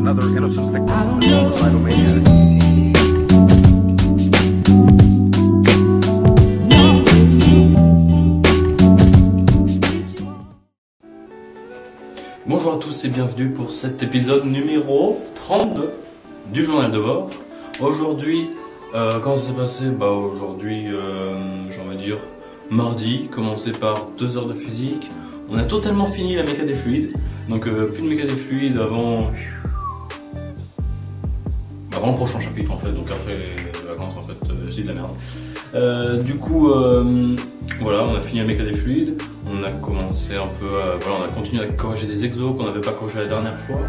another innocent victim of a suicidal maniac. Bonjour à tous et bienvenue pour cet épisode numéro 32 du journal de bord. Aujourd'hui, comment ça s'est passé? Aujourd'hui, j'ai envie de dire mardi, commencé par 2 heures de physique. On a totalement fini la méca des fluides, donc plus de méca des fluides avant le prochain chapitre en fait, donc après les vacances en fait, je dis de la merde. Du coup, voilà, on a fini la méca des fluides, on a commencé un peu, voilà, on a continué à corriger des exos qu'on n'avait pas corrigé la dernière fois.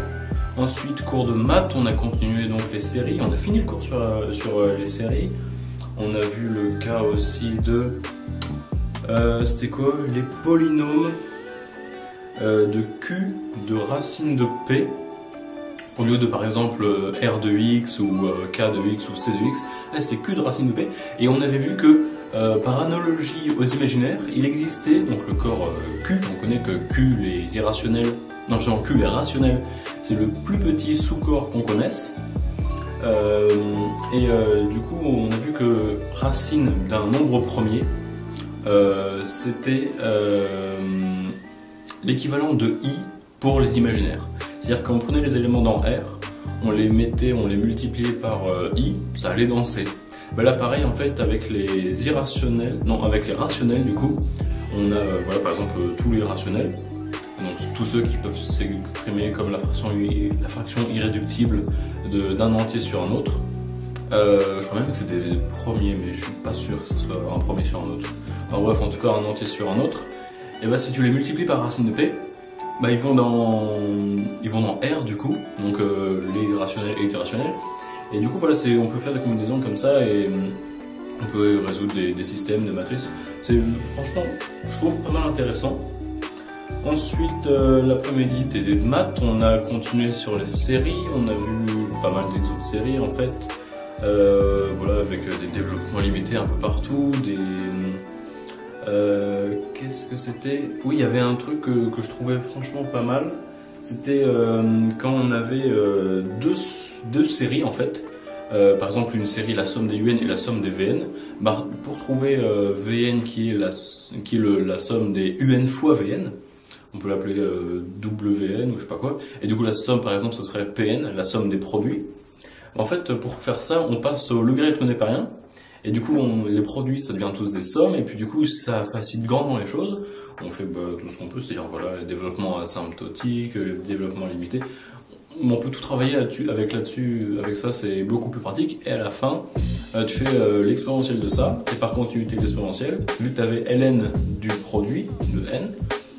Ensuite, cours de maths, on a continué donc les séries, on a fini le cours sur les séries. On a vu le cas aussi de, c'était quoi? Les polynômes de Q de racine de P. Au lieu de par exemple R de X ou K de X ou C de X, là c'était Q de racine de P. Et on avait vu que par analogie aux imaginaires, il existait donc le corps Q, on connaît que Q les irrationnels, non justement Q les rationnels, c'est le plus petit sous-corps qu'on connaisse. Du coup on a vu que racine d'un nombre premier, c'était l'équivalent de I pour les imaginaires. C'est-à-dire qu'on prenait les éléments dans R, on les mettait, on les multipliait par I, ça allait dans C. Là pareil en fait avec les irrationnels, non avec les rationnels du coup, on a voilà par exemple tous les rationnels, donc tous ceux qui peuvent s'exprimer comme la fraction irréductible d'un entier sur un autre. Je crois même que c'était les premiers, mais je suis pas sûr que ce soit un premier sur un autre. Enfin bref, en tout cas un entier sur un autre. Et si tu les multiplies par racine de P, ils vont dans R du coup, donc les rationnels et les irrationnels. Et du coup voilà, on peut faire des combinaisons comme ça et on peut résoudre des systèmes, des matrices. C'est franchement, je trouve pas mal intéressant. Ensuite, l'après-midi TD de maths, on a continué sur les séries, on a vu pas mal d'autres séries en fait. Voilà, avec des développements limités un peu partout, qu'est-ce que c'était? Oui, il y avait un truc que je trouvais franchement pas mal. C'était quand on avait deux séries en fait. Par exemple, une série, la somme des UN et la somme des VN. Pour trouver VN qui est la somme des UN fois VN, on peut l'appeler WN ou je sais pas quoi. Et du coup, la somme par exemple, ce serait PN, la somme des produits. En fait, pour faire ça, on passe au logarithme népérien. Et du coup, les produits, ça devient tous des sommes, et puis du coup, ça facilite grandement les choses. On fait tout ce qu'on peut, c'est-à-dire voilà, les développements asymptotiques, les développements limités. On peut tout travailler avec ça, c'est beaucoup plus pratique. Et à la fin, tu fais l'exponentiel de ça, et par continuité de l'exponentiel, vu que tu avais ln du produit, de n,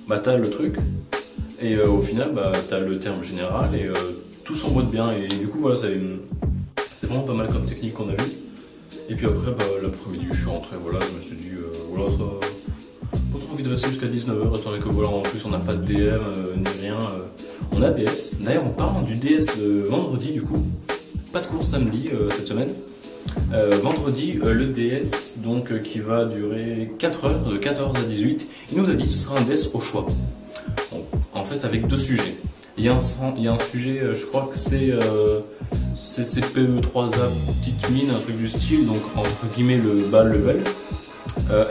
tu as le truc, et au final, tu as le terme général, et tout s'emboîte bien. Et du coup, voilà, c'est vraiment pas mal comme technique qu'on a vu. Et puis après, l'après-midi, je suis rentré, voilà, je me suis dit, voilà, ça, pas trop envie de rester jusqu'à 19h, étant donné que voilà, en plus on n'a pas de DM, ni rien, on a DS. D'ailleurs, on parle du DS vendredi, du coup, pas de cours samedi cette semaine. Vendredi, le DS, donc, qui va durer 4 heures, de 14 à 18, il nous a dit que ce sera un DS au choix. Donc, en fait, avec 2 sujets. Il y a un sujet, je crois que c'est CCPE3A, petite mine, un truc du style, donc entre guillemets le bas level.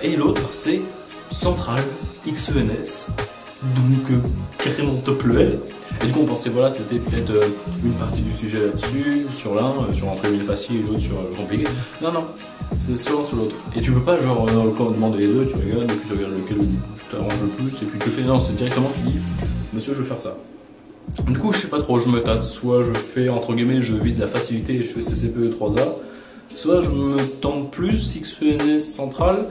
Et l'autre, c'est Central, XENS, donc carrément top level. Et du coup, on pensait, voilà, c'était peut-être une partie du sujet là-dessus, sur l'un, sur entre guillemets facile et l'autre sur compliqué. Non, non, c'est soit l'un, soit l'autre. Et tu peux pas, genre, quand on demande les deux, tu regardes, et puis tu regardes lequel t'arrange le plus, et puis tu fais, non, c'est directement, tu dis, monsieur, je veux faire ça. Du coup, je sais pas trop, je me tâte, soit je fais, entre guillemets, je vise la facilité et je fais CCPE3A, soit je me tente plus XENS central,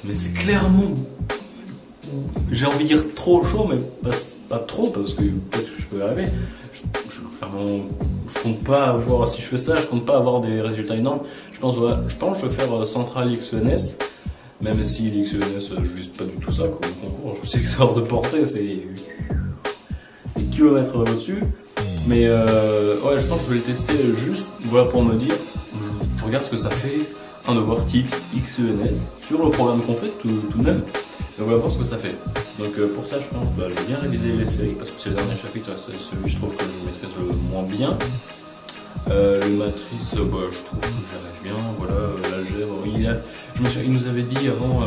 mais c'est clairement, j'ai envie de dire trop chaud, mais pas trop, parce que peut-être que je peux y arriver. Clairement, je compte pas avoir, si je fais ça, je compte pas avoir des résultats énormes. Je pense que je vais faire central XENS, même si l'XENS, je vise pas du tout ça comme concours, je sais que c'est hors de portée, c'est kilomètres au-dessus, mais ouais, je pense que je vais le tester juste, voilà, pour me dire, je regarde ce que ça fait, un devoir type XENS, sur le programme qu'on fait tout de même, Donc voilà pour ce que ça fait. Donc pour ça je pense que j'ai bien révisé les séries parce que c'est le dernier chapitre, c'est celui je trouve que je maîtrise le moins bien. Le Matrice, je trouve que j'arrive bien, voilà, l'algèbre, il nous avait dit avant,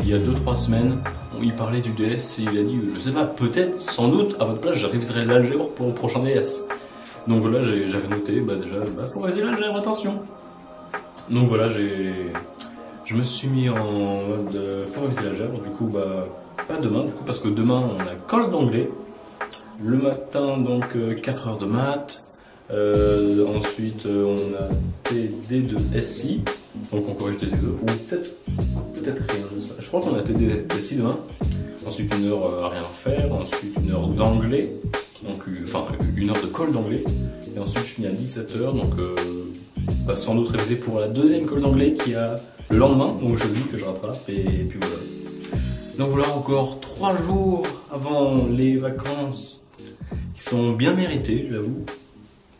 il y a 2-3 semaines, il parlait du DS et il a dit, je sais pas, peut-être, sans doute, à votre place, je réviserai l'algèbre pour le prochain DS. Donc voilà, j'avais noté, déjà, faut réviser l'algèbre, attention. Donc voilà, je me suis mis en mode, faut réviser l'algèbre, du coup, pas demain, du coup, parce que demain, on a colle d'anglais. Le matin, donc, 4 heures de maths. Ensuite, on a TD de SI, donc on corrige des exos, ou peut-être rien. Je crois qu'on a TD de SI demain. Ensuite, une heure à rien faire. Ensuite, une heure d'anglais, donc enfin une heure de colle d'anglais. Et ensuite, je finis à 17 h, donc sans doute réviser pour la deuxième colle d'anglais qui a le lendemain, donc jeudi que je rattrape. Et puis voilà. Donc voilà, encore 3 jours avant les vacances qui sont bien méritées, je l'avoue.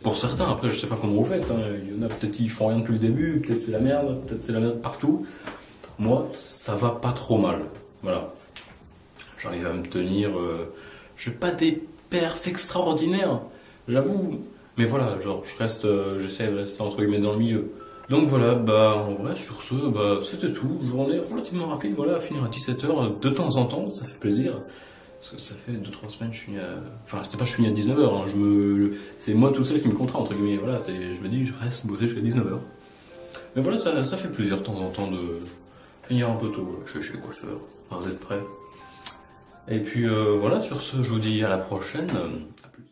Pour certains, après je sais pas comment vous faites, hein. Il y en a peut-être qui font rien depuis le début, peut-être c'est la merde, peut-être c'est la merde partout. Moi, ça va pas trop mal, voilà. J'arrive à me tenir, je n'ai pas des perfs extraordinaires, j'avoue, mais voilà, genre j'essaie de rester entre guillemets dans le milieu. Donc voilà, en vrai, sur ce, c'était tout, journée relativement rapide, voilà, à finir à 17 h de temps en temps, ça fait plaisir. Parce que ça fait 2-3 semaines, je finis à... Enfin, c'était pas je finis à 19 h, hein. C'est moi tout seul qui me contraint, entre guillemets. Voilà, je me dis, je reste bosser jusqu'à 19 h. Mais voilà, ça fait plaisir de temps en temps de finir un peu tôt. Je suis chez le coiffeur, enfin, vous êtes prêts. Et puis voilà, sur ce, je vous dis à la prochaine. À plus.